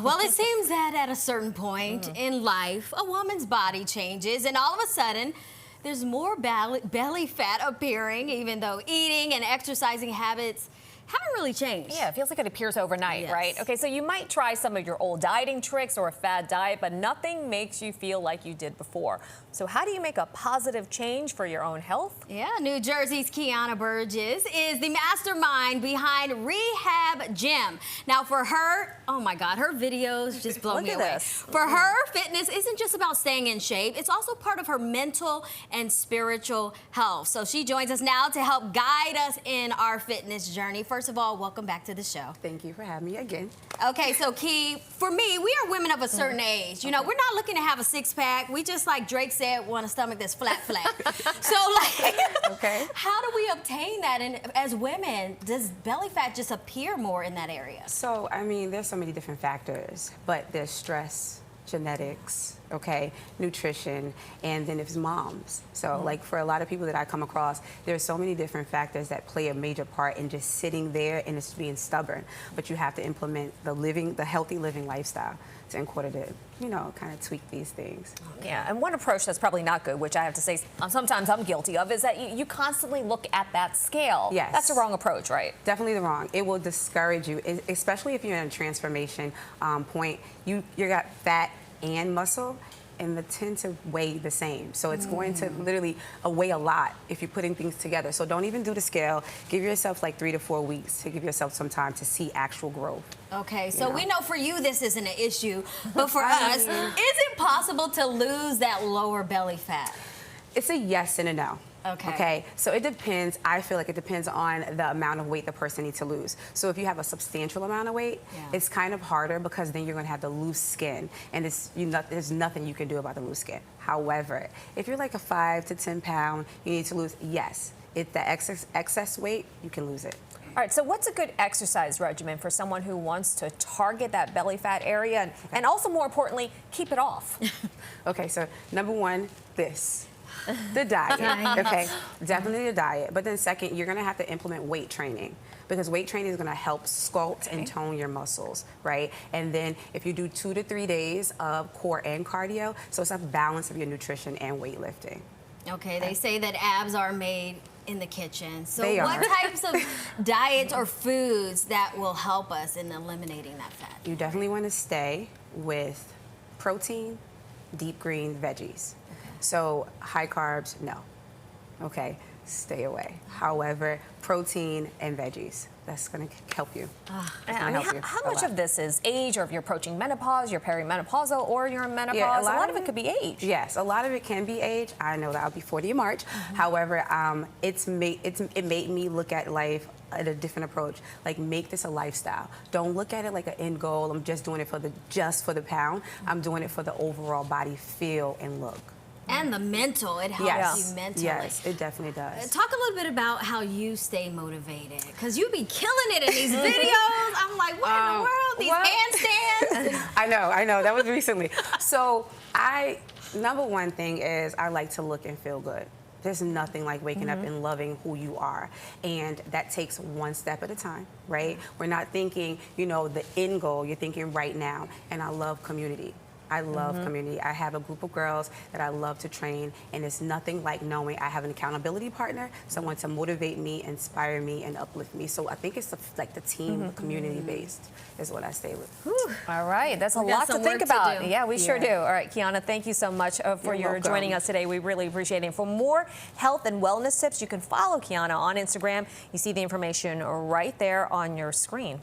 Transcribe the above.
Well, it seems that at a certain point in life, a woman's body changes, and all of a sudden, there's more belly fat appearing, even though eating and exercising habits haven't really changed. Yeah, it feels like it appears overnight, Yes. right? Okay, so you might try some of your old dieting tricks or a fad diet, but nothing makes you feel like you did before. So how do you make a positive change for your own health? Yeah, New Jersey's Quianna Burgess is the mastermind behind Rehab Gym. Now for her, oh my God, her videos just blow me away. For her, fitness isn't just about staying in shape, it's also part of her mental and spiritual health. So she joins us now to help guide us in our fitness journey. First of all, welcome back to the show. Thank you for having me again. Okay, so Key, for me, we are women of a certain age. You know, we're not looking to have a six-pack. We just, like Drake said, want a stomach that's flat. So, like, okay, how do we obtain that? And as women, does belly fat just appear more in that area? So, I mean, there's so many different factors, but there's stress, genetics, okay, nutrition, and then it's moms. So like for a lot of people that I come across, there's so many different factors that play a major part in just sitting there and it's being stubborn. But you have to implement the healthy living lifestyle in order to, you know, kind of tweak these things. Yeah, and one approach that's probably not good, which I have to say sometimes I'm guilty of, is that you constantly look at that scale. Yes. That's the wrong approach, right? Definitely the wrong. It will discourage you, especially if you're in a transformation point. You got fat and muscle, and they tend to weigh the same. So it's going to literally weigh a lot if you're putting things together. So don't even do the scale. Give yourself like 3 to 4 weeks to give yourself some time to see actual growth. Okay, so we know for you this isn't an issue, but for us, is it possible to lose that lower belly fat? It's a yes and a no. Okay, so it depends. I feel like it depends on the amount of weight the person needs to lose. So if you have a substantial amount of weight, it's kind of harder because then you're going to have the loose skin, and there's nothing you can do about the loose skin. However, if you're like a 5 to 10 pound, you need to lose. Yes, if the excess weight, you can lose it. All right, so what's a good exercise regimen for someone who wants to target that belly fat area and also, more importantly, keep it off? Okay, so number one, the diet, okay? Definitely the diet. But then second, you're gonna have to implement weight training because weight training is gonna help sculpt and tone your muscles, right? And then if you do 2 to 3 days of core and cardio, so it's a balance of your nutrition and weightlifting. Okay, they say that abs are made in the kitchen. So They what are. types of diets or foods that will help us in eliminating that fat? You definitely wanna stay with protein, deep green veggies. So high carbs, no. Okay, stay away. However, protein and veggies, that's gonna help you. I mean, how much of this is age, or if you're approaching menopause, you're perimenopausal, or you're in menopause? Yeah, a lot of it could be age. Yes, a lot of it can be age. I know that I'll be 40 in March. However, it made me look at life at a different approach. Like, make this a lifestyle. Don't look at it like an end goal. I'm just doing it for the pound. I'm doing it for the overall body feel and look. And the mental, it helps you mentally. Yes, it definitely does. Talk a little bit about how you stay motivated, because you be killing it in these videos. I'm like, what in the world? These handstands? I know. That was recently. So number one thing is I like to look and feel good. There's nothing like waking up and loving who you are. And that takes one step at a time, right? We're not thinking, you know, the end goal. You're thinking right now. And I love community. I love community. I have a group of girls that I love to train, and it's nothing like knowing I have an accountability partner, someone to motivate me, inspire me, and uplift me. So I think it's like the team, community-based is what I stay with. All right, that's a lot to think about. Yeah, we sure do. All right, Quianna, thank you so much for your joining us today. We really appreciate it. For more health and wellness tips, you can follow Quianna on Instagram. You see the information right there on your screen.